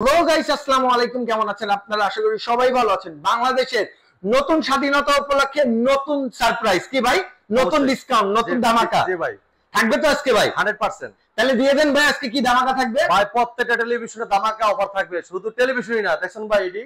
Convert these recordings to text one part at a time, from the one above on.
Hello guys, আসসালামু আলাইকুম। কেমন আছেন আপনারা? আশা করি সবাই ভালো আছেন। বাংলাদেশের নতুন স্বাধীনতা উপলক্ষে নতুন সারপ্রাইজ কি ভাই, নতুন ডিসকাউন্ট, নতুন ধামাকা জি ভাই থাকবে তো আজকে ভাই 100%। তাহলে দিয়ে দেন ভাই, আজকে কি ধামাকা থাকবে ভাই প্রত্যেকটা টেলিভিশনে ধামাকা অফার থাকবে, শুধু টেলিভিশনই না। দেখছেন ভাই এডি?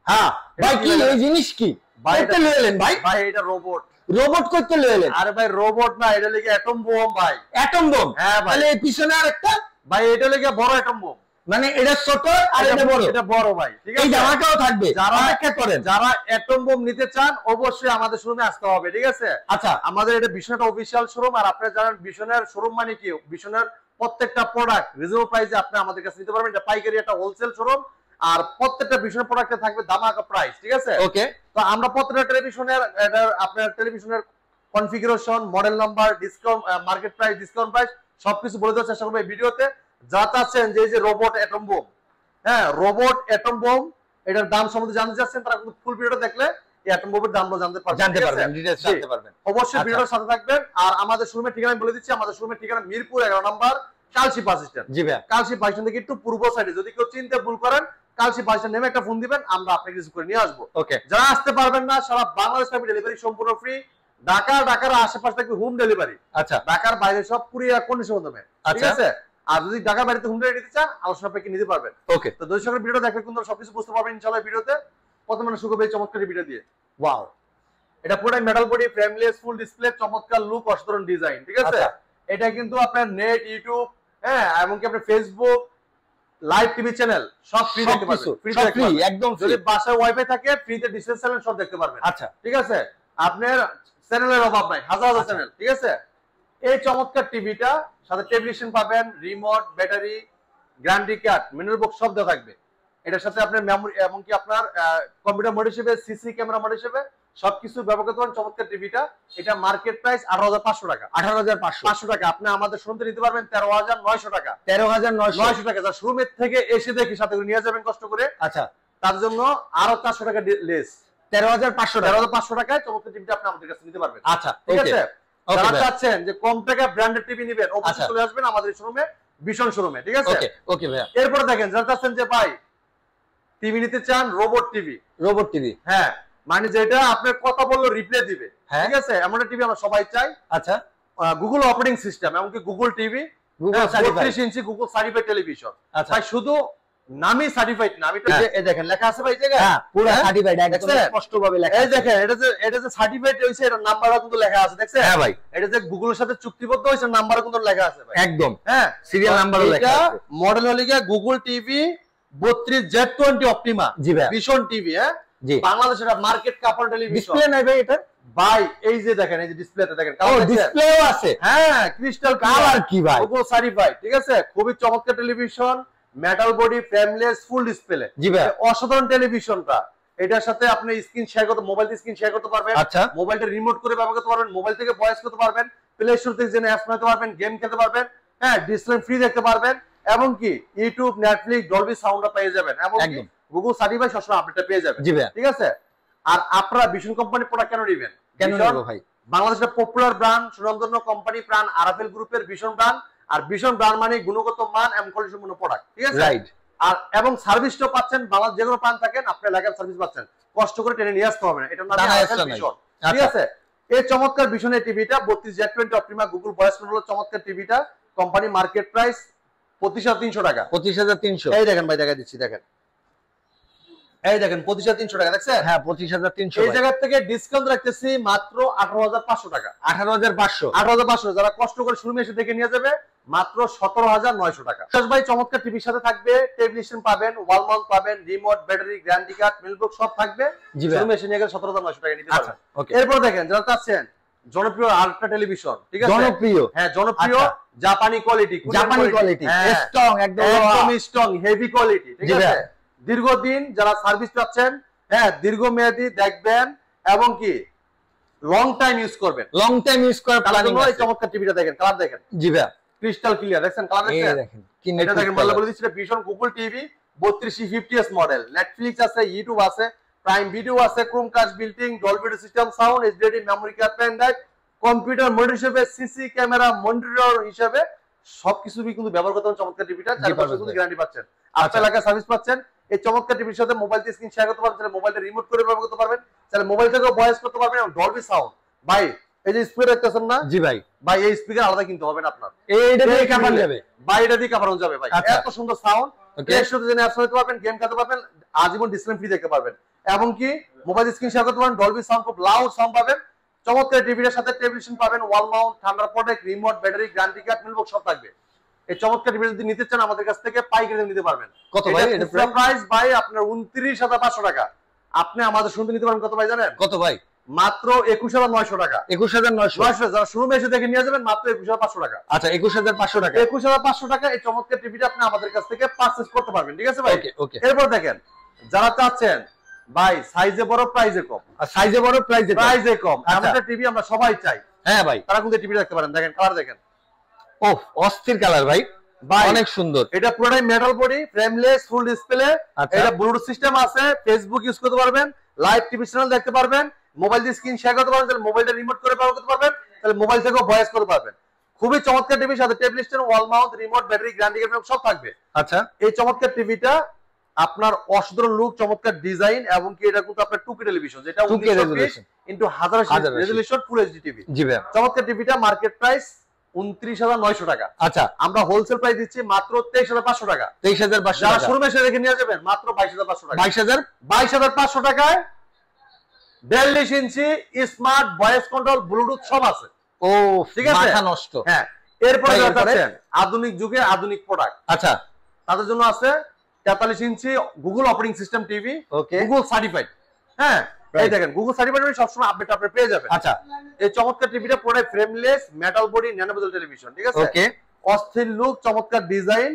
হ্যাঁ ভাই, কি এই জিনিস কি ভাই করতে লয়ে এলেন ভাই? ভাই এটা রোবট। রোবট করতে লয়ে এলেন? আরে ভাই রোবট না, এটা লাগে অ্যাটম বোম ভাই। Atom bomb? হ্যাঁ ভাই। তাহলে এই পিছনে আরেকটা ভাই এটা লাগে বড় অ্যাটম বোম। মানে এটা ছোট আর এটা বড়? এটা বড় ভাই, ঠিক আছে। এই ধামাকাও থাকবে, যারা অপেক্ষা করেন। যারা অ্যাটম বোম নিতে চান অবশ্যই আমাদের শোরুমে আসতে হবে, ঠিক আছে। আচ্ছা, আমাদের এটা বিশনের অফিশিয়াল শোরুম। আর আপনারা জানেন বিশনের শোরুম মানে কি, বিশনের প্রত্যেকটা প্রোডাক্ট রিজনেবল প্রাইসে আপনি আমাদের কাছে নিতে পারবেন। এটা পাইকারি একটা হোলসেল শোরুম, আর প্রত্যেকটা বিশনের প্রোডাক্টে থাকবে ধামাকা প্রাইস, ঠিক আছে। ওকে। তো আমরা প্রত্যেকটা টেলিভিশনের আপনার টেলিভিশনের configuration, model number, discount, market price, discount price সবকিছু বলে দেওয়ার চেষ্টা করবো এই ভিডিওতে। যা চাচ্ছেন যে এই যে রোবট অ্যাটম বোম, হ্যাঁ রোবট অ্যাটম বোম, এটার দাম সম্বন্ধে জানতে চাচ্ছেন তারা কিন্তু ফুল ভিডিওটা দেখলে এই অ্যাটম বোমের দামটা জানতে পারবেন, ডিটেইলস জানতে পারবেন। অবশ্যই ভিডিওর সাথে থাকবেন। আর আমাদের শোরুমের ঠিকানা বলে দিচ্ছি। আমাদের শোরুমের ঠিকানা মিরপুর 11 নম্বর কালশি বাস স্ট্যান্ড। জি ভাই। কালশি বাস স্ট্যান্ড থেকে একটু পূর্ব সাইডে, যদি কেউ চিনতে ভুল করেন কালশি বাস স্ট্যান্ড নেমে একটা ফোন দিবেন, আমরা আপনাকে রিসিভ করে নিয়ে আসবো। ওকে। যারা আসতে পারবেন না, সারা বাংলাদেশ ব্যাপী ডেলিভারি সম্পূর্ণ ফ্রি। ঢাকার আশেপাশে থাকবে হোম ডেলিভারি। আচ্ছা। ঢাকার বাইরে সব কুরিয়ার কন্ডিশনের মাধ্যমে, ঠিক আছে। আর যদি ঢাকার বাইরে হোম ডেলিভারি নিতে চান আলোচনা পেকে নিতে পারবেন। ওকে। তো দর্শকের ভিডিও দেখলে কিন্তু সবকিছু বুঝতে পারবেন ইনশাআল্লাহ ভিডিওতে। প্রথমে শুরু করব চমৎকার ভিডিও দিয়ে। ওয়াও, এটা পুরোটাই metal body, frameless, full display, চমৎকার লুক, অসাধারণ ডিজাইন, ঠিক আছে। এটা কিন্তু আপনার নেট, ইউটিউব, হ্যাঁ এমনকি আপনার ফেসবুক, লাইভ টিভি চ্যানেল সব ফ্রি দেখতে পারবেন। ফ্রি, একদম ফ্রি। যদি বাসায় ওয়াইফাই থাকে ফ্রিতে ডিসপ্লে চ্যানেল সব দেখতে পারবেন। আচ্ছা, ঠিক আছে। আপনার চ্যানেলের অভাব নাই, হাজার হাজার চ্যানেল, ঠিক আছে। এই চমৎকার টিভিটা সাথে টেলিভিশন পাবেন, remote, battery, guarantee card, mineral box সব দেওয়া থাকবে। এটার সাথে আপনার মেমোরি, এমনকি আপনার কম্পিউটার মোড হিসেবে, সিসি ক্যামেরা মোড হিসেবে সবকিছু ব্যবহার করতে পারেন চমৎকার টিভিটা। এটা মার্কেট প্রাইস 18,500 টাকা। 18,500 টাকা। আপনি আমাদের শোরুম থেকে নিতে পারবেন 13,900 টাকা। 13,900 টাকা। যা শোরুমের থেকে এসে দেখি সাথে করে নিয়ে যাবেন কষ্ট করে। আচ্ছা, তার জন্য আরো 400 টাকা লেস। 13,500 টাকা। 13,500 টাকায় চমৎকার টিভিটা আপনি আমাদের কাছে নিতে পারবেন। আচ্ছা, ঠিক আছে। যারা ভাই। চাচ্ছেন যে কম টাকায় ব্র্যান্ডেড টিভি নেবেন অবশ্যই চলে আসবেন আমাদের শোরুমে, ভীষণ শোরুমে, ঠিক আছে। ওকে ভাইয়া। এরপরে দেখেন যারা চাচ্ছেন যে ভাই টিভি নিতে চান, রোবট টিভি। রোবট টিভি, হ্যাঁ মানে যেটা আপনার কথা বললো রিপ্লে দিবে, হ্যাঁ। ঠিক আছে। এমন একটা টিভি আমরা সবাই চাই। আচ্ছা। গুগল অপারেটিং সিস্টেম, এমনকি গুগল টিভি, গুগল 32 ইঞ্চি গুগল সার্টিফাইড টেলিভিশন। আচ্ছা। ভাই শুধু নামই সার্টিফাইড না, আমি এই দেখেন লেখা আছে ভাই এই জায়গায়। হ্যাঁ, পুরো হ্যাঁ? সার্টিফাইড, একদম দেখছেন? স্পষ্টভাবে লেখা এই আছে। দেখেন এটা যে সার্টিফাইড হইছে, এটার নাম্বারও কিন্তু লেখা আছে, দেখছেন? হ্যাঁ ভাই। এটা যে গুগলের সাথে চুক্তিবদ্ধ হইছে, নাম্বারও কিন্তু লেখা আছে ভাই। একদম, হ্যাঁ, সিরিয়াল নাম্বারও লেখা আছে। মডেল হলো গিয়ে গুগল টিভি 32Z20 অপটিমা জি ভাই। ভীষণ টিভি, হ্যাঁ জি। বাংলাদেশের মার্কেট কাপল টেলিভিশন। ডিসপ্লে নাই ভাই এটা? ভাই এই যে দেখেন, এই যে ডিসপ্লেতে দেখেন, ও ডিসপ্লেও আছে? হ্যাঁ ক্রিস্টাল কালার কি ভাই, গুগল সার্টিফাইড, ঠিক আছে। খুবই চমৎকার television, metal body, frameless, full display. জি ভাই। অসাধারণ টেলিভিশনটা। এটার সাথে আপনি স্ক্রিন শেয়ার করতে, মোবাইল দিয়ে স্ক্রিন শেয়ার করতে পারবেন। আচ্ছা। মোবাইলটা রিমোট করে ব্যবহার করতে পারবেন, মোবাইল থেকে ভয়েস করতে পারবেন, প্লে স্টোর থেকে জেনে অ্যাপস নিতে পারবেন, গেম খেলতে পারবেন, হ্যাঁ ডিসপ্লে ফ্রি দেখতে পারবেন, এবং কি ইউটিউব, নেটফ্লিক্স, ডলবি সাউন্ডটা পেয়ে যাবেন, এবং কি গুগল সার্টিফাইড সবসময় আপডেটটা পেয়ে যাবেন। জি ভাই। ঠিক আছে। আর আপনারা ভীষণ কোম্পানির প্রোডাক্ট কেন নেবেন? কেন নেব ভাই? বাংলাদেশের পপুলার ব্র্যান্ড, সুনামধন্য কোম্পানি, প্রাণ আরএফএল গ্রুপের ভীষণ ব্র্যান্ড। আর ভীষণ ব্র্যান্ড মানে গুণগত মান এবং কোয়ালিটি সম্পন্ন প্রোডাক্ট, ঠিক আছে। রাইট। আর এবং সার্ভিসটাও পাচ্ছেন, বাংলাদেশ যে কোনো প্রান্ত থাকেন আপনি এলাকার সার্ভিস পাচ্ছেন, কষ্ট করে টেনে নিয়ে আসতে হবে না। এটার নাম আরএফএল ভীষণ, ঠিক আছে। এই চমৎকার ভীষণের টিভিটা 32Z20 Optima Google voice control চমৎকার টিভিটা, কোম্পানি মার্কেট প্রাইস 25,300 টাকা। 25,300। এই দেখেন ভাই, দেখা দিচ্ছি, দেখেন এই দেখেন 25,300 টাকা, দেখছেন? হ্যাঁ 25,300। এই জায়গা থেকে ডিসকাউন্ট রাখতেছি মাত্র 18,500 টাকা। 18,500। 18,500 যারা কষ্ট করে শোরুমে এসে দেখে নিয়ে যাবে মাত্র 17,900 টাকা। ভাই চমৎকার টিভির সাথে থাকবে টেলিভিশন পাবেন, ওয়াল মাউন্ট পাবেন, রিমোট, ব্যাটারি, গ্যারান্টি কার্ড, মিলবক্স সব থাকবে। শোরুমে এসে নিয়ে গেলে 17,900 টাকা নিতে পারবেন। এরপর দেখেন যারা চাচ্ছেন জনপ্রিয় আরেকটা টেলিভিশন, ঠিক আছে। জনপ্রিয়, হ্যাঁ জনপ্রিয়, জাপানি কোয়ালিটি, স্ট্রং, একদম স্ট্রং, হেভি কোয়ালিটি, ঠিক আছে। দীর্ঘদিন যারা সার্ভিস পাচ্ছেন, হ্যাঁ দীর্ঘমেয়াদী দেখবেন, এবং কি লং টাইম ইউজ করবেন, লং টাইম ইউজ করার প্ল্যানিং আছে। এই চমৎকার টিভিটা দেখেন, কালার দেখেন। জি ভাই। ক্রিস্টাল ক্লিয়ার, দেখেন কালার দেখেন। এটা দেখেন বলে বলে দিচ্ছি, ভীষণ Google TV 3250s model. Netflix আছে, ইউটিউব আছে, প্রাইম ভিডিও আছে, Chromecast built in, Dolby system sound, HD memory card, pen drive, computer monitor হিসেবে, সিসি ক্যামেরা মনিটর হিসেবে সবকিছু কিন্তু ব্যবহার করতে পারেন চমৎকার টিভিটা, 4 বছর কিন্তু গ্যারান্টি পাচ্ছেন, আচ্ছা। আপনার এলাকায় সার্ভিস পাচ্ছেন। এই চমৎকার টিভির সাথে মোবাইল দিয়ে স্ক্রিন শেয়ার করতে পারবেন, তাহলে মোবাইলটা রিমোট করে ব্যবহার করতে পারবেন, তাহলে মোবাইল থেকেও ভয়েস করতে পারবেন, এবং ডলবি সাউন্ড। ভাই এই যে স্পিকার দেখতেছেন না? জি ভাই। ভাই এই স্পিকার আলাদা কিনতে হবে না আপনার, এইটা দিয়ে কাপানো যাবে। ভাই এটা দিয়ে কাপানো যাবে ভাই, আচ্ছা। এত সুন্দর সাউন্ড। ওকে, এর সাথে জেনে অ্যাপস করতে পারবেন, গেম খেলতে পারবেন, আজীবন ডিসপ্লে ফ্রি দেখতে পারবেন, এবং কি মোবাইল স্ক্রিন শেয়ার করতে পারবেন, ডলবি সাউন্ড, খুব লাউড সাউন্ড পাবেন। চমৎকার টিভির সাথে টেলিভিশন পাবেন, ওয়াল মাউন্ট, ঠান্ডার protect, remote, battery, guarantee card, মিলবক্স সব থাকবে। এই চমৎকার টিভি যদি নিতে চান আমাদের কাছ থেকে পাইকারি দামে নিতে পারবেন। কত ভাই এটা প্রাইস? ভাই আপনার 29,500 টাকা। আপনি আমাদের শুনতে নিতে পারবেন কত ভাই জানেন? কত ভাই? মাত্র 21,900 টাকা। 21,900। যারা শোরুমে এসে দেখে নিয়ে যাবেন মাত্র 21,500 টাকা। আচ্ছা, 21,500 টাকা। 21,500 টাকা এই চমৎকার টিভিটা আপনি আমাদের কাছ থেকে পারচেজ করতে পারবেন, ঠিক আছে ভাই? ওকে ওকে। এরপর দেখেন, যারা চাচ্ছেন ভাই সাইজে বড় প্রাইজে কম, আর সাইজে বড় প্রাইজে কম, এমন একটা টিভি আমরা সবাই চাই। হ্যাঁ ভাই, তারা কিন্তু টিভি দেখতে পারেন। দেখেন কালার দেখেন, ও অস্থির কালার ভাই, অনেক সুন্দর। এটা পুরোটাই metal body, frameless, full display. আচ্ছা। এটা ব্লুটুথ সিস্টেম আছে, ফেসবুক ইউজ করতে পারবেন, লাইভ টিভি চ্যানেল দেখতে পারবেন, মোবাইল দিয়ে স্ক্রিন শেয়ার করতে পারবেন, তাহলে মোবাইলটা রিমোট করে ব্যবহার করতে পারবেন, তাহলে মোবাইল থেকেও ভয়েস করতে পারবেন। খুবই চমৎকার টিভির সাথে table stand, wall mount, remote, battery, guarantee card সব থাকবে। আচ্ছা, এই চমৎকার টিভিটা আপনার অসাধারণ লুক, চমৎকার ডিজাইন, এবং কি এটা কিন্তু আপনার 2K টেলিভিশন, যেটা 2K resolution into 1080 resolution full HD TV. জি ভাই। চমৎকার টিভিটা মার্কেট প্রাইস 29,900 টাকা। আচ্ছা, আমরা হোলসেল প্রাইস দিচ্ছি মাত্র 23,500 টাকা। 23,500 যারা টাকা। শোরুমে এসে দেখে নিয়ে যাবেন মাত্র 22,500 টাকা। 22,500 টাকায় 42 ইঞ্চি স্মার্ট ভয়েস কন্ট্রোল, ব্লুটুথ সব আছে। ও ঠিক আছে, মাথা নষ্ট। হ্যাঁ। এরপরে ভাই, যারা এরপরে? চাচ্ছেন আধুনিক যুগে আধুনিক প্রোডাক্ট, আচ্ছা, তাদের জন্য আছে 43 inch Google operating system TV, okay. Google certified. হ্যাঁ, এই দেখেন গুগল সার্টিফাইড মানে সবসময় আপডেট আপনি পেয়ে যাবেন। আচ্ছা, এই চমৎকার টিভিটা পুরো ফ্রেমলেস, মেটাল বডি, ন্যানো বেজেল টেলিভিশন, ঠিক আছে? ওকে। অস্থির লুক, চমৎকার ডিজাইন,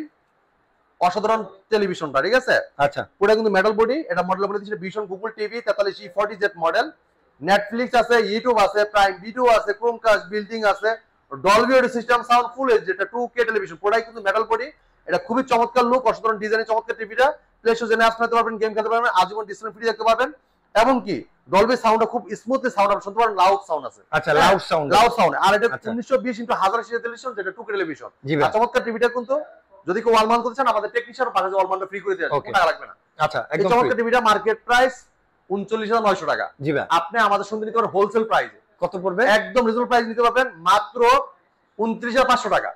অসাধারণ টেলিভিশনটা, ঠিক আছে? আচ্ছা, পুরো কিন্তু মেটাল বডি। এটা মডেল বলে দিচ্ছে vision Google TV 43E40Z model. Netflix আছে, ইউটিউব আছে, প্রাইম ভিডিও আছে, ক্রোমকাস্ট, বিল্ডিং আছে, Dolby audio system, sound full HD, এটা 2K টেলিভিশন, পুরাই কিন্তু মেটাল বডি। এটা খুবই চমৎকার লুক, অসাধারণ ডিজাইনের চমৎকার টিভিটা। প্লে স্টোর জেনে অ্যাপস নিতে পারবেন, গেম খেলতে পারবেন, আজীবন ডিসপ্লে ফ্রি দেখতে পারবেন, এবং কি ডলবি সাউন্ডটা খুব স্মুথলি সাউন্ড আপনি শুনতে পারেন, লাউড সাউন্ড আছে। আচ্ছা, লাউড সাউন্ড। আর এটা আচ্ছা। 1920 ইনটু 1080 টেলিভিশন, যেটা 2K টেলিভিশন। জি ভাই। আর চমৎকার টিভিটা কিন্তু যদি কেউ ওয়াল মাউন্ট করতে চান আমাদের টেকনিশিয়ান পাশে ওয়াল মাউন্টটা ফ্রি করে দেওয়া Okay. টাকা লাগবে না। আচ্ছা, এই একদম চমৎকার free। টিভিটা মার্কেট প্রাইস 39,900 টাকা। জি ভাই। আপনি আমাদের সঙ্গে নিতে পারেন হোলসেল প্রাইসে। কত পড়বে? একদম রিজনেবল প্রাইস নিতে পারবেন মাত্র 29,500 টাকা।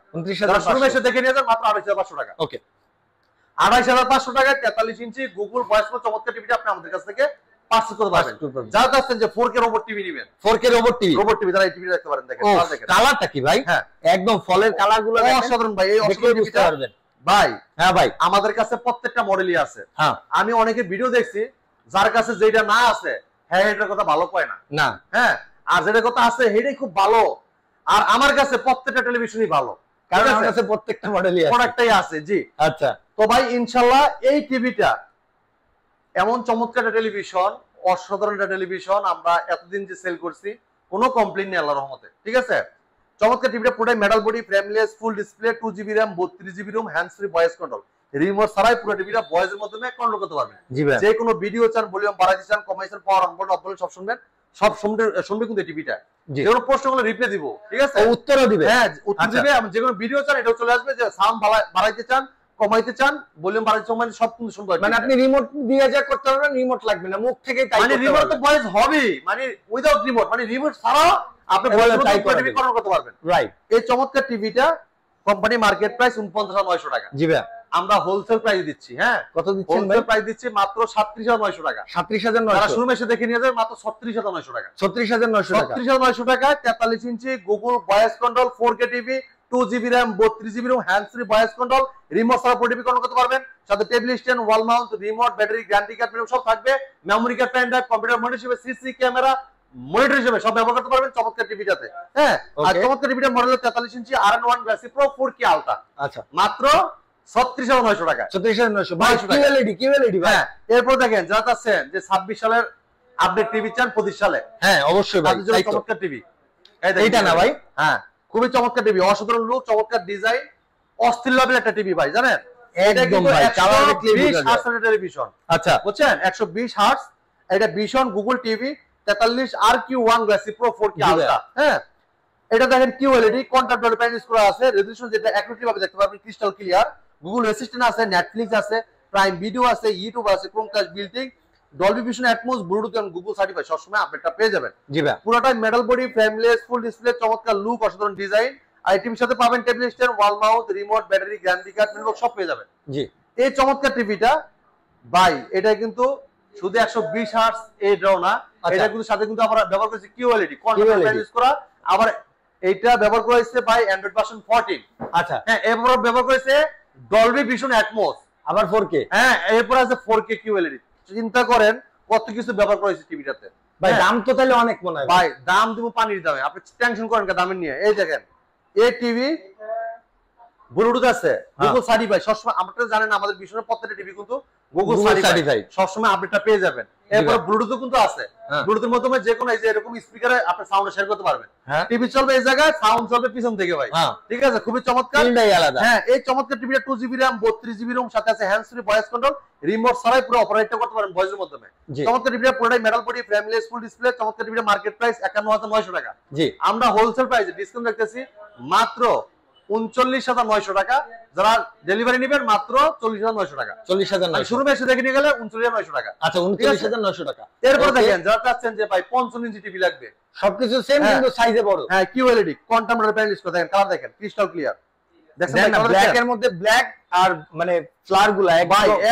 যারা শোরুমে 29,500। এসে দেখে নিয়ে যান মাত্র 28,500 টাকা। ওকে। 28,500 টাকায় 43 ইঞ্চি গুগল ভয়েস কোড চমৎকার টিভিটা আপনি আমাদের কাছ থেকে পারচেজ করতে পারবেন। যারা চাচ্ছেন যে 4K রোবট টিভি নেবেন, 4K robot TV, robot TV তারা এই টিভি দেখতে পারেন। দেখেন ও কালার দেখেন, কালারটা কি ভাই? হ্যাঁ, একদম ফলের কালারগুলো দেখেন, অসাধারণ ভাই। এই দেখে অসাধারণ বুঝতে টিভিটা পারবেন ভাই। হ্যাঁ ভাই, আমাদের কাছে প্রত্যেকটা মডেলই আছে। হ্যাঁ। আমি অনেকের ভিডিও দেখছি যার কাছে যেটা না আছে হ্যাঁ এটার কথা ভালো কয় না, না, হ্যাঁ, আর যেটা কথা আছে সেটাই খুব ভালো। আর আমার কাছে প্রত্যেকটা টেলিভিশনই ভালো, কারণ আমার কাছে প্রত্যেকটা মডেলই আছে, প্রোডাক্টটাই আছে। জি, আচ্ছা। তো ভাই ইনশাআল্লাহ এই টিভিটা এমন চমৎকার একটা টেলিভিশন, অসাধারণ একটা টেলিভিশন, আমরা এতদিন যে সেল করছি কোনো কমপ্লেইন নেই আল্লাহর রহমতে, ঠিক আছে? চমৎকার টিভিটা পুরোটাই metal body, frameless, full display, 2GB RAM, 32GB ROM, hands free voice control, remote ছাড়াই পুরো টিভিটা ভয়েসের মাধ্যমে কন্ট্রোল করতে পারবেন। জি ভাই। যে কোনো ভিডিও চান, ভলিউম বাড়াইতে চান, কমাইতে চান, পাওয়ার অন করলে অফ করলে সব শুনবেন, সব শুনবে কিন্তু এই টিভিটা। জি। যে কোনো প্রশ্নগুলো রিপ্লাই দিব, ঠিক আছে? উত্তরও দিবে, হ্যাঁ উত্তর আচ্ছা। দিবে। যে কোনো ভিডিও চান এটাও চলে আসবে, যে সাউন্ড বাড়াইতে চান, কমাইতে চান, ভলিউম বাড়াইতে চান, সব কিন্তু শুনতে পারবেন। মানে আপনি রিমোট দিয়ে যা করতে পারবেন, রিমোট লাগবে না, মুখ থেকেই তাই মানে করতে রিমোট তো পারবেন। ভয়েস হবে, মানে উইদাউট রিমোট, মানে রিমোট ছাড়াও আপনি ভয়েস তাই করে টিভি কন্ট্রোল করতে পারবেন। রাইট। এই চমৎকার টিভিটা কোম্পানি মার্কেট প্রাইস 49,900 টাকা। জি ভাই। আমরা হোলসেল প্রাইস দিচ্ছি। হ্যাঁ, কত দিচ্ছেন ভাই? হোলসেল প্রাইস দিচ্ছি মাত্র 37,900 টাকা। 37,900। যারা শোরুমে এসে দেখে নিয়ে যাবে মাত্র 36,900 টাকা। 36,900 টাকা। 36,900 টাকায় 43 inch Google voice control, 4K TV, 2GB RAM, 32GB ROM, hands free voice control, remote ছাড়া পুরো টিভি কন্ট্রোল করতে পারবেন। সাথে table stand, wall mount, remote, battery, guarantee card সব থাকবে। Memory card, pen drive, computer monitor হিসেবে, CC camera monitor হিসেবে সব ব্যবহার করতে পারবেন চমৎকার টিভিটাতে। হ্যাঁ, আর চমৎকার টিভিটার মডেল 43 ইঞ্চি RN1 glassy pro 4K ultra, আচ্ছা, মাত্র 36,900 টাকা। 36,900 ভাই। কিউএলইডি ভাই। হ্যাঁ, এরপর দেখেন যারা চাচ্ছেন যে 26 সালের আপডেট টিভি চান 25 সালে, হ্যাঁ অবশ্যই ভাই, তাদের জন্য তাই তো। চমৎকার টিভি এইটা না ভাই? হ্যাঁ, খুবই চমৎকার টিভি, অসাধারণ লুক, চমৎকার ডিজাইন, অস্থির লেভেলের একটা টিভি ভাই, জানেন? একদম ভাই, কালার দেখলেই বোঝা যায়। 120 হার্টজ টেলিভিশন, আচ্ছা, বুঝছেন? 120 হার্টজ। এটা vision Google TV 43 RQ1 glassy pro 4K জি ভাই। আলট্রা। হ্যাঁ, এটা দেখেন কিউএলইডি কন্ট্রাক্ট প্যানেল ইউজ করা আছে, রেজোলিউশন যেটা অ্যাকুরেটলি ভাবে দেখতে পারবেন, ক্রিস্টাল ক্লিয়ার। গুগল অ্যাসিস্ট্যান্ট আছে, নেটফ্লিক্স আছে, প্রাইম ভিডিও আছে, ইউটিউব আছে, Chromecast বিল্টিং, Dolby vision, atoms, Bluetooth এবং গুগল সার্টিফাই সবসময় আপডেটটা পেয়ে যাবেন। জি ভাই, পুরোটাই metal body, frameless, full display, চমৎকার লুক, অসাধারণ ডিজাইন। আর টিভির সাথে পাবেন table stand, wall mount, remote, battery, guarantee card, memory সব পেয়ে যাবেন। জি এই চমৎকার টিভিটা ভাই, এটা কিন্তু শুধু 120 হার্টজ এটাও না, এটা কিন্তু সাথে কিন্তু আমরা ব্যবহার করেছি কিউএলইডি কন্ট্রাক্ট ইউজ করা। আবার এটা ব্যবহার করা হয়েছে ভাই অ্যান্ড্রয়েড ভার্সন 14। আচ্ছা, হ্যাঁ, এরপর ব্যবহার করেছে ডলবি ভিশন অ্যাটমস, আবার 4K। হ্যাঁ, এরপর আছে 4K কিউএলইডি। চিন্তা করেন কত কিছু ব্যবহার করা হয়েছে টিভিটাতে। ভাই দাম তো তাহলে অনেক মনে হয়। ভাই দাম দিব পানির দামে, আপনি টেনশন করেন কা দামের নিয়ে। এই দেখেন এই টিভি ব্লুটুথ আছে, গুগল সার্টিফাই সবসময়। আপনারা জানেন আমাদের বিশ্বনের প্রত্যেকটা টিভি কিন্তু গুগল সার্টিফাই, সবসময় আপডেটটা পেয়ে যাবেন। এরপর ব্লুটুথ কিন্তু আছে, ব্লুটুথের মাধ্যমে যে কোনো এই যে এরকম স্পিকারে আপনি সাউন্ড শেয়ার করতে পারবেন। টিভি চলবে এই জায়গায়, সাউন্ড চলবে পিছন থেকে ভাই। ঠিক আছে, খুবই চমৎকার। হ্যাঁ, এই চমৎকার টিভিটা 2GB RAM 32GB ROM সাথে আছে hands free voice control, remote ছাড়াই পুরো অপারেটর করতে পারেন ভয়েসের মাধ্যমে। চমৎকার টিভিটা পুরোটাই metal body, frameless, full display. চমৎকার টিভিটা মার্কেট প্রাইস 51900 টাকা। জি, আমরা হোলসেল প্রাইসে ডিসকাউন্ট রাখতেছি মাত্র 39,900 টাকা। যারা ডেলিভারি নেবেন মাত্র 40,900 টাকা। 40,900 শুরু এসে দেখে নিয়ে গেলে 39,900 টাকা। আচ্ছা, 39,900 টাকা। এরপর দেখেন যারা চাচ্ছেন যে ভাই 55 ইঞ্চি টিভি লাগবে, সবকিছু সেম কিন্তু সাইজে বড়। হ্যাঁ, কিউএলইডি কোয়ান্টাম প্যানেল ইউজ করে দেখেন, কালার দেখেন ক্রিস্টাল ক্লিয়ার। দেখেন না, ব্ল্যাক এর মধ্যে ব্ল্যাক আর মানে ফ্লার গুলা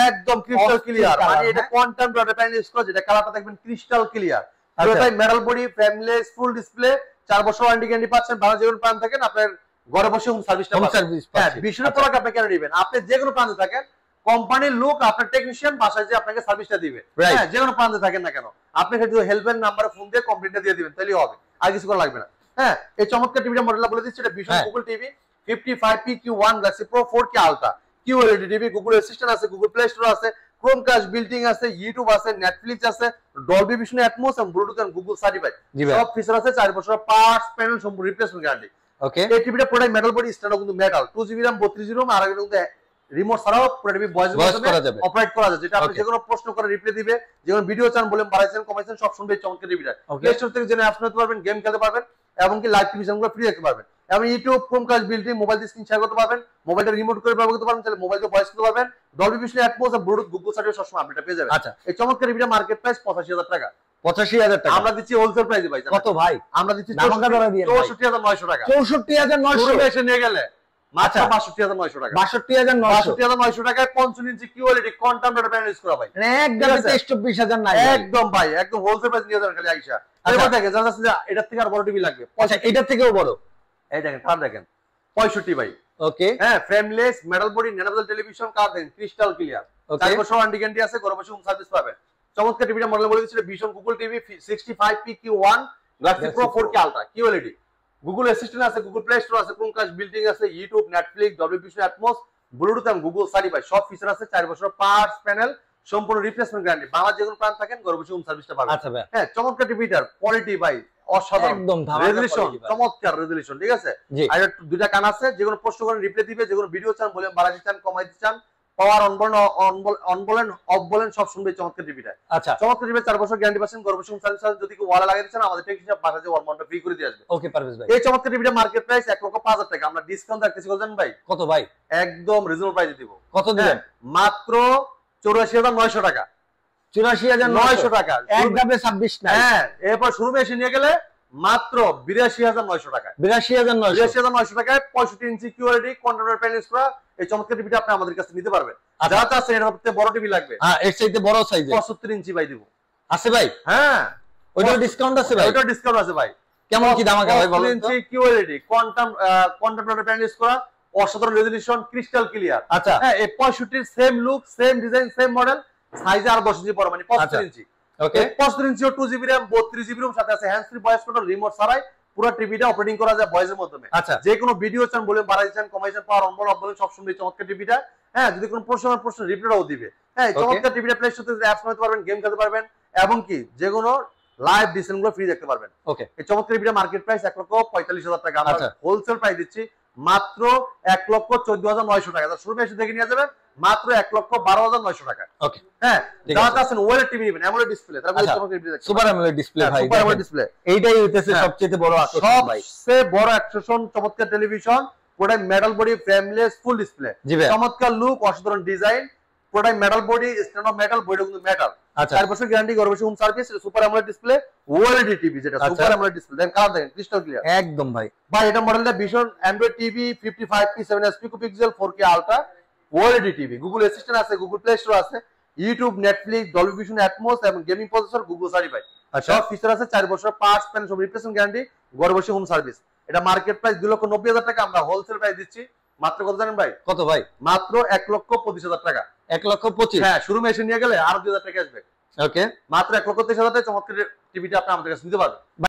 একদম ক্রিস্টাল ক্লিয়ার। মানে এটা কোয়ান্টাম প্যানেল ইউজ করে, যেটা কালারটা দেখবেন ক্রিস্টাল ক্লিয়ার। পুরোটাই metal body, frameless, full display, 4 বছর ওয়ারেন্টি গ্যারান্টি পাচ্ছেন। ভালো যেগুলো প্ল্যান থাকেন আপনার ঘরে বসে হোম সার্ভিসটা পাচ্ছেন। হ্যাঁ, বিশ্বনের প্রোডাক্ট আপনি কেন নেবেন? আপনি যে কোনো প্রান্তে থাকেন, কোম্পানির লোক আপনার টেকনিশিয়ান বাসায় যে আপনাকে সার্ভিসটা দিবে। হ্যাঁ, যে কোনো প্রান্তে থাকেন না কেন, আপনি শুধু হেল্পলাইন নাম্বারে ফোন দিয়ে কমপ্লেইনটা দিয়ে দিবেন, তাহলেই হবে, আর কিছু করা লাগবে না। হ্যাঁ, এই চমৎকার টিভিটা মডেলটা বলে দিচ্ছি, এটা vision Google TV 55PQ1 Galaxy Pro 4K Ultra QLED TV. Google Assistant আছে, গুগল প্লে স্টোর আছে, ক্রোমকাস্ট বিল্টিং আছে, ইউটিউব আছে, নেটফ্লিক্স আছে, ডলবি ভিশন অ্যাটমস এবং ব্লুটুথ এবং গুগল সার্টিফাইড সব ফিচার আছে। 4 বছর পার্টস প্যানেল সম্পূর্ণ রিপ্লেসমেন্ট গ্যারান্টি। ওকে, এই টিভিটা পুরোটাই মেটাল বডি, স্ট্যান্ডও কিন্তু metal, 2GB RAM 32GB ROM, আর এটা কিন্তু রিমোট ছাড়াও পুরো টিভি ভয়েস করা যাবে, অপারেট করা যাবে। যেটা আপনি যে কোনো প্রশ্ন করে রিপ্লাই দিবে, যে কোনো ভিডিও চান বলেন, বাড়াইছেন কমাইছেন সব শুনবে। চমৎকার টিভিটা প্লে স্টোর থেকে জেনে অ্যাপস নিতে পারবেন, গেম খেলতে পারবেন, এবং কি লাইভ টিভি চ্যানেলগুলো ফ্রি দেখতে পারবেন। এবং ইউটিউব, ক্রোমকাস্ট বিল্টিং, মোবাইল দিয়ে স্ক্রিন শেয়ার করতে পারবেন, মোবাইলটা রিমোট করে ব্যবহার করতে পারবেন, তাহলে মোবাইল দিয়ে ভয়েস করতে পারবেন। ডলবি ভিশন অ্যাটমস আর ব্লুটুথ গুগল সার্টিফাইড সবসময় আপডেট পেয়ে যাবেন। আচ্ছা, এই চমৎকার টিভিটা মার্কেট প্রাইস 85,000 টাকা। 85,000 টাকা আমরা দিচ্ছি হোলসেল প্রাইসে ভাই। কত ভাই? আমরা দিচ্ছি 64,900 টাকা। 64,900 এসে নিয়ে গেলে মাত্র 62,900 টাকা। 62,900 টাকায় 55 ইঞ্চি কিউএলইডি কোয়ান্টাম প্যানেল ইউজ করা ভাই। একদম 23,000 নাই একদম ভাই, একদম হোলসেল প্রাইস নিয়ে যাবেন খালি আইসা। এবার দেখেন যারা আছে যে এটার থেকে আর বড় টিভি লাগবে, আচ্ছা এটার থেকেও বড়, এই দেখেন কালার দেখেন 65 ভাই। ওকে, হ্যাঁ, ফ্রেমলেস, মেটাল বডি, ন্যানোভেল টেলিভিশন, কালার দেখেন ক্রিস্টাল ক্লিয়ার। 4 বছর ওয়ারেন্টি গ্যারান্টি আছে, ঘরে বসে হোম সার্ভিস পাবেন। চমৎকার টিভিটা মডেল বলে দিচ্ছিল vision Google TV 65PQ1 Galaxy Pro 4K Ultra QLED. Google Assistant আছে, গুগল প্লে স্টোর আছে, ক্রোমকাস্ট বিল্টিং আছে, YouTube, Netflix, Dolby vision atoms, Bluetooth এবং গুগল সার্টিফাইড সব ফিচার আছে। 4 বছর পার্টস প্যানেল সম্পূর্ণ রিপ্লেসমেন্ট গ্যারান্টি। বাংলা যে কোনো প্রান্ত থাকেন ঘরে বসে হোম সার্ভিসটা পাবেন। আচ্ছা ভাই, হ্যাঁ, চমৎকার টিভিটার কোয়ালিটি ভাই অসাধারণ, একদম রেজোলিউশন চমৎকার রেজোলিউশন। ঠিক আছে, আর দুইটা কান আছে, যে কোনো প্রশ্ন করেন রিপ্লাই দিবে, যে কোনো ভিডিও চান বলেন, বাড়াইতে চান কমাইতে চান, পাওয়ার অন বলেন অফ বলেন সব শুনবে চমৎকার টিভিটা। আচ্ছা, চমৎকার টিভি 4 বছর গ্যারান্টি পাচ্ছেন, ঘরে বসে হোম সার্ভিস। যদি কেউ ওয়ালে লাগাইতে চান আমাদের টেকনিশিয়ান বাসায় ওয়াল মাউন্টটা ফ্রি করে দিয়ে আসবে। ওকে পারভেজ ভাই, এই চমৎকার টিভিটা মার্কেট প্রাইস 1,05,000 টাকা। আমরা ডিসকাউন্ট রাখতেছি বলেন ভাই। কত ভাই? একদম রিজনেবল প্রাইসে দিব। কত দিবেন? মাত্র 84,900 টাকা। 84,900 টাকা, এক ধাপে 26 না। হ্যাঁ, এরপর শোরুমে এসে নিয়ে গেলে মাত্র 82,900 টাকা। 82,900 টাকায় 65 ইঞ্চি কিউএলইডি কোয়ান্টাম প্যানেল ইউজ করা এই চমৎকার টিভিটা আপনি আমাদের কাছে নিতে পারবেন। যারা চাচ্ছেন এর মধ্যে বড় টিভি লাগবে, হ্যাঁ এর চাইতে বড় সাইজে 75 ইঞ্চি ভাই দিব। আছে ভাই? হ্যাঁ, ওইটা ডিসকাউন্ট আছে ভাই। ওইটা ডিসকাউন্ট আছে ভাই। কেমন কি দাম ভাই বলেন তো? 75 ইঞ্চি কিউএলইডি কোয়ান্টাম প্যানেল ইউজ করা, অসাধারণ রেজোলিউশন, ক্রিস্টাল ক্লিয়ার। আচ্ছা, হ্যাঁ, এই 65 same look, same design, same model, সাইজে আর 10 ইঞ্চি বড়, মানে 75 ইঞ্চি। ওকে, 75 ইঞ্চি 2GB RAM 32GB ROM সাথে আছে hands free voice control, remote ছাড়াই পুরো টিভিটা অপারেটিং করা যায় ভয়েসের মাধ্যমে। আচ্ছা, যে কোনো ভিডিও চান বলেন, বাড়াইতে চান কমাইতে চান, পাওয়ার অন বল অফ বলেন সব শুনবে চমৎকার টিভিটা। হ্যাঁ, যদি কোনো প্রশ্ন রিপ্লাইও দিবে। হ্যাঁ, চমৎকার টিভিটা প্লে স্টোর থেকে অ্যাপস নিতে পারবেন, গেম খেলতে পারবেন, এবং কি যে কোনো লাইভ ডিসপ্লে গুলো ফ্রি দেখতে পারবেন। ওকে, এই চমৎকার টিভিটা মার্কেট প্রাইস 1,45,000 টাকা। আমরা হোলসেল প্রাইস দিচ্ছি মাত্র 1,14,900 টাকা। শোরুমে এসে দেখে নিয়ে যাবেন মাত্র 1,12,900 টাকা। ওকে হ্যাঁ, ঠিক যারা আছে। চাচ্ছেন ওএলইডি টিভি নেবেন, অ্যামোলেড ডিসপ্লে, তারা আচ্ছা, চমৎকার টিভি দেখতে সুপার অ্যামোলেড ডিসপ্লে ভাই, সুপার অ্যামোলেড ডিসপ্লে, এইটাই হইতেছে হ্যাঁ, সবচেয়ে বড় আকর্ষণ ভাই। সবচেয়ে বড় আকর্ষণ, চমৎকার টেলিভিশন, পুরোটাই metal body, frameless, full display, জি ভাই। চমৎকার লুক, অসাধারণ ডিজাইন, পুরোটাই metal body, stand of metal, বডিটা কিন্তু মেটাল। আচ্ছা 4 বছর গ্যারান্টি, ঘরে বসে home service, super AMOLED display, OLED TV, যেটা আচ্ছা। সুপার অ্যামোলেড ডিসপ্লে, দেখেন কালার দেখেন ক্রিস্টাল ক্লিয়ার একদম ভাই। ভাই। এটা মডেলটা ভীষণ Android TV 55p 7s picopixel 4K ultra OLED TV, Google Assistant আছে, গুগল প্লে স্টোর আছে, YouTube, Netflix, Dolby vision, atoms এবং গেমিং প্রসেসর, গুগল সার্টিফাইড। আচ্ছা সব ফিচার আছে, 4 বছর পার্টস প্যান সব রিপ্লেসমেন্ট গ্যারান্টি, ঘরে বসে হোম সার্ভিস। এটা মার্কেট প্রাইস 2,90,000 টাকা, আমরা হোলসেল প্রাইস দিচ্ছি মাত্র কত জানেন ভাই? কত ভাই? মাত্র 1,25,000 টাকা। 1,25,000। হ্যাঁ, শোরুমে এসে নিয়ে গেলে আরো 2,000 টাকা আসবে। ওকে মাত্র 1,23,000 টাকা চমৎকার টিভিটা আপনি আমাদের কাছে নিতে পারবেন।